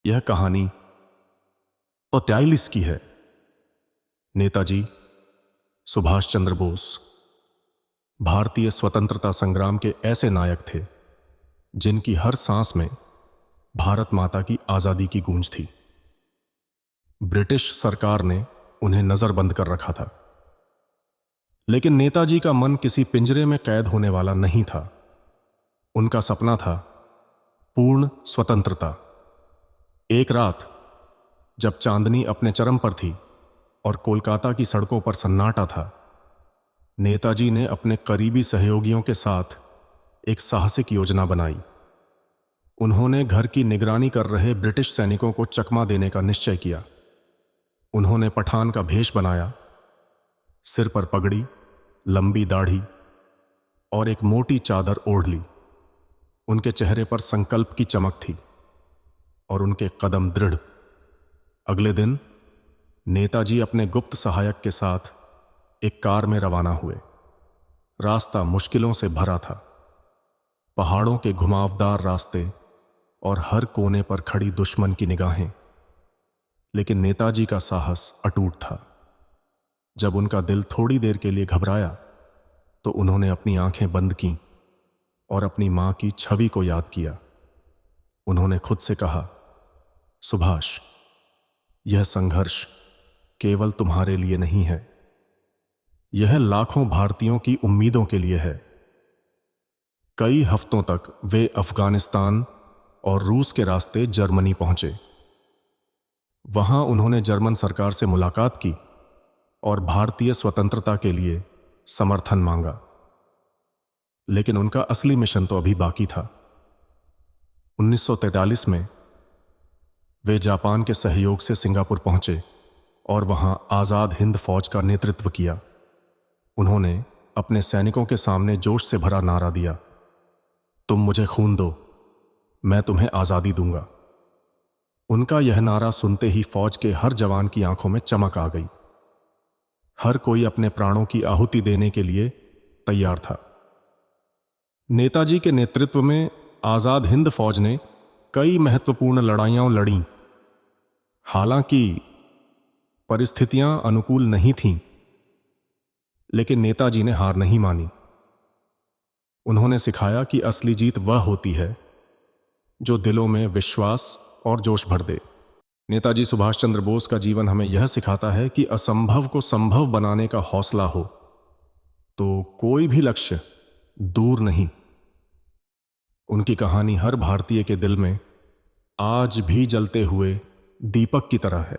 यह कहानी ओत्याइलिस की है। नेताजी सुभाष चंद्र बोस भारतीय स्वतंत्रता संग्राम के ऐसे नायक थे जिनकी हर सांस में भारत माता की आजादी की गूंज थी। ब्रिटिश सरकार ने उन्हें नजरबंद कर रखा था, लेकिन नेताजी का मन किसी पिंजरे में कैद होने वाला नहीं था। उनका सपना था पूर्ण स्वतंत्रता। एक रात जब चांदनी अपने चरम पर थी और कोलकाता की सड़कों पर सन्नाटा था, नेताजी ने अपने करीबी सहयोगियों के साथ एक साहसिक योजना बनाई। उन्होंने घर की निगरानी कर रहे ब्रिटिश सैनिकों को चकमा देने का निश्चय किया। उन्होंने पठान का भेष बनाया, सिर पर पगड़ी, लंबी दाढ़ी और एक मोटी चादर ओढ़ ली। उनके चेहरे पर संकल्प की चमक थी और उनके कदम दृढ़। अगले दिन नेताजी अपने गुप्त सहायक के साथ एक कार में रवाना हुए। रास्ता मुश्किलों से भरा था, पहाड़ों के घुमावदार रास्ते और हर कोने पर खड़ी दुश्मन की निगाहें। लेकिन नेताजी का साहस अटूट था। जब उनका दिल थोड़ी देर के लिए घबराया तो उन्होंने अपनी आंखें बंद कीं और अपनी मां की छवि को याद किया। उन्होंने खुद से कहा, सुभाष, यह संघर्ष केवल तुम्हारे लिए नहीं है, यह लाखों भारतीयों की उम्मीदों के लिए है। कई हफ्तों तक वे अफगानिस्तान और रूस के रास्ते जर्मनी पहुंचे। वहां उन्होंने जर्मन सरकार से मुलाकात की और भारतीय स्वतंत्रता के लिए समर्थन मांगा। लेकिन उनका असली मिशन तो अभी बाकी था। 1943 में वे जापान के सहयोग से सिंगापुर पहुंचे और वहां आजाद हिंद फौज का नेतृत्व किया। उन्होंने अपने सैनिकों के सामने जोश से भरा नारा दिया, तुम मुझे खून दो, मैं तुम्हें आजादी दूंगा। उनका यह नारा सुनते ही फौज के हर जवान की आंखों में चमक आ गई। हर कोई अपने प्राणों की आहुति देने के लिए तैयार था। नेताजी के नेतृत्व में आजाद हिंद फौज ने कई महत्वपूर्ण लड़ाइयां लड़ीं। हालांकि परिस्थितियां अनुकूल नहीं थीं, लेकिन नेताजी ने हार नहीं मानी। उन्होंने सिखाया कि असली जीत वह होती है जो दिलों में विश्वास और जोश भर दे। नेताजी सुभाष चंद्र बोस का जीवन हमें यह सिखाता है कि असंभव को संभव बनाने का हौसला हो तो कोई भी लक्ष्य दूर नहीं। उनकी कहानी हर भारतीय के दिल में आज भी जलते हुए दीपक की तरह है,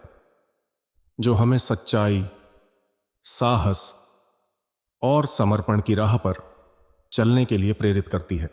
जो हमें सच्चाई, साहस और समर्पण की राह पर चलने के लिए प्रेरित करती है।